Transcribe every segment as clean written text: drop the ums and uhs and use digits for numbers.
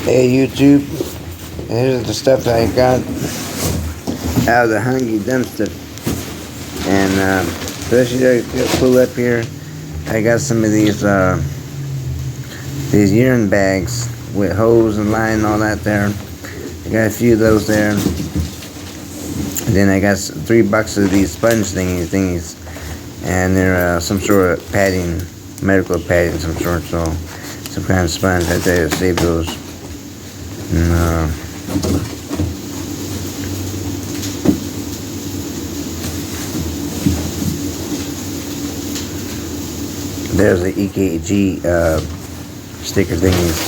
Hey YouTube, here's the stuff I got out of the hungry dumpster. And especially to pull up here, I got some of these urine bags with hose and line and all that there. I got a few of those there. And then I got 3 boxes of these sponge thingies, and they're some sort of padding, medical padding, some sort. So some kind of sponge. I try to save those. And, there's the EKG sticker thingies.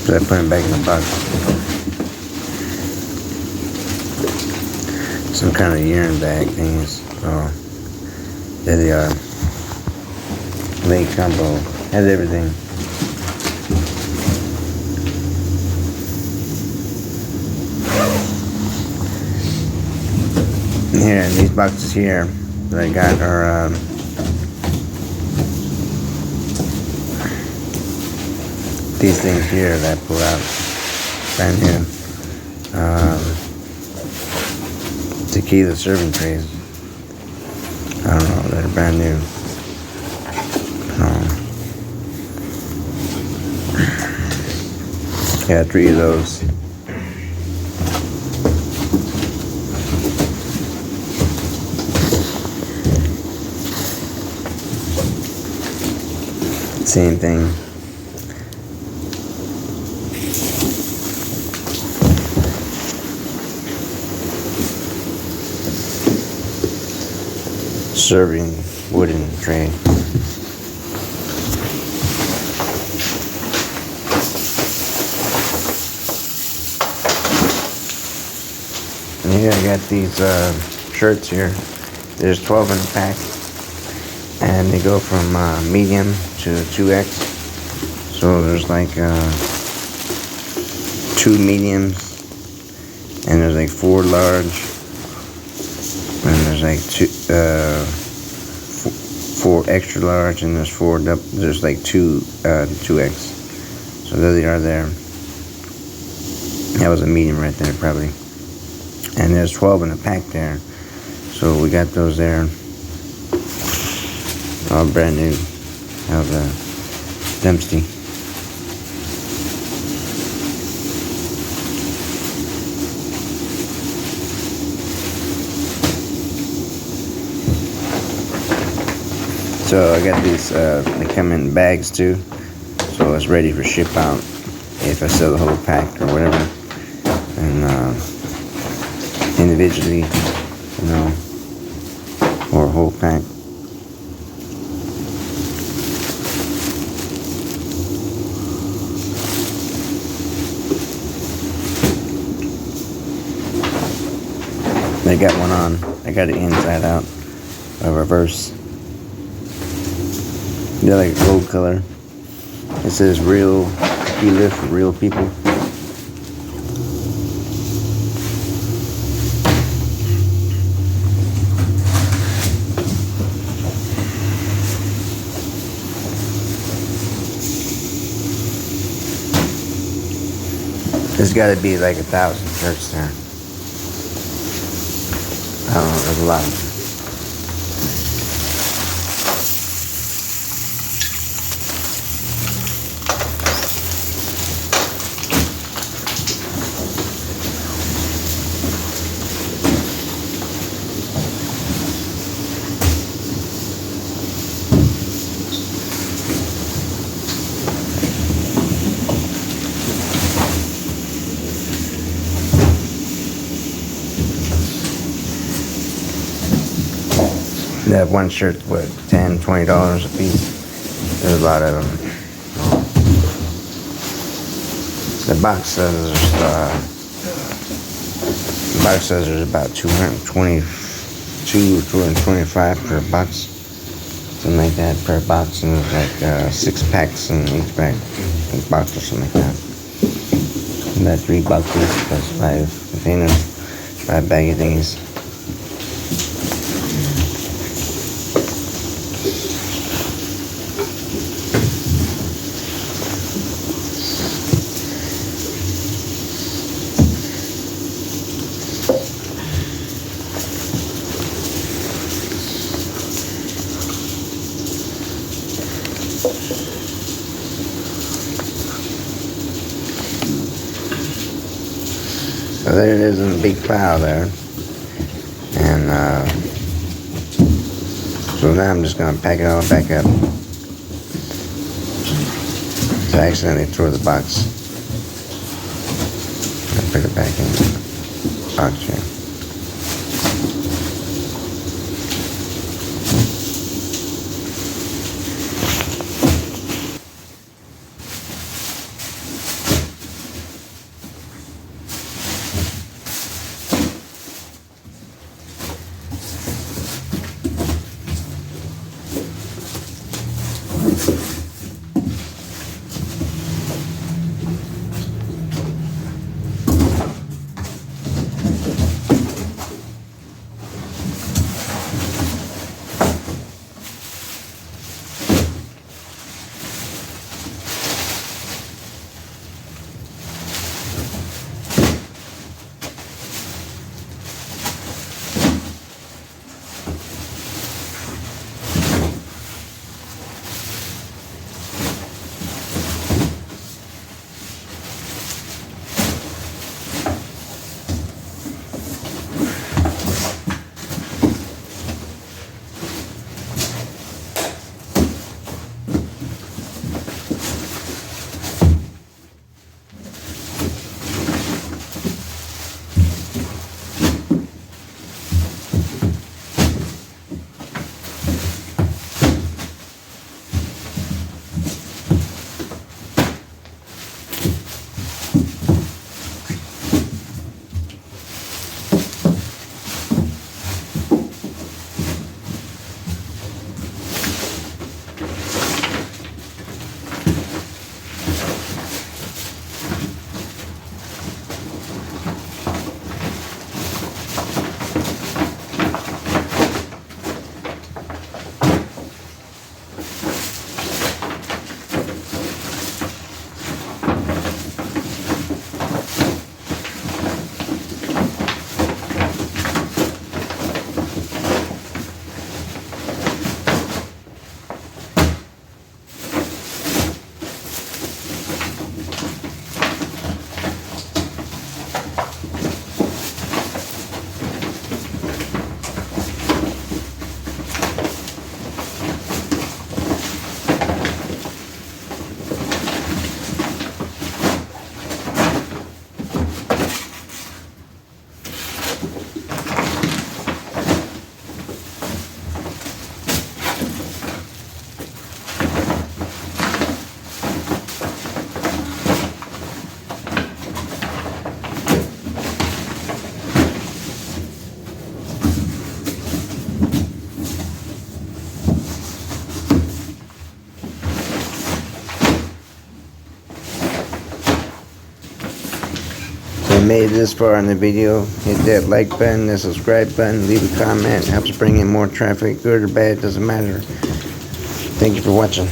So I put them back in the box. Some kind of urine bag thingies. So there they are. Late combo. Has everything. Here, these boxes here that I got are these things here that I pull out, brand new tequila serving trays. I don't know, they're brand new. Got 3 of those. Same thing. Serving wooden tray. And here I got these shirts here. There's 12 in a pack, and they go from medium to 2X. So there's like 2 mediums, and there's like 4 large, and there's like 4 extra large, and there's like 2X. So there they are there. That was a medium right there probably. And there's 12 in a pack there. So we got those there. All brand new out of the dumpster. So I got these, they come in bags too. So it's ready for ship out if I sell the whole pack or whatever. And individually, or a whole pack. I got one on. I got it inside out. A reverse. They're like a gold color. It says real. You live for real people. There's got to be like 1,000 shirts there. I don't know, there's a lot of them. That one shirt, what, $10, $20 a piece? There's a lot of them. The box says there's about 225 per box, something like that per box, and there's like 6 packs in each box or something like that. And that 3 boxes plus 5 containers, 5 baggy things. So there it is in a big pile there. And so now I'm just going to pack it all back up. So I accidentally threw the box. I put it back in the box here. If you made it this far in the video, hit that like button, that subscribe button, leave a comment. It helps bring in more traffic, good or bad, doesn't matter. Thank you for watching.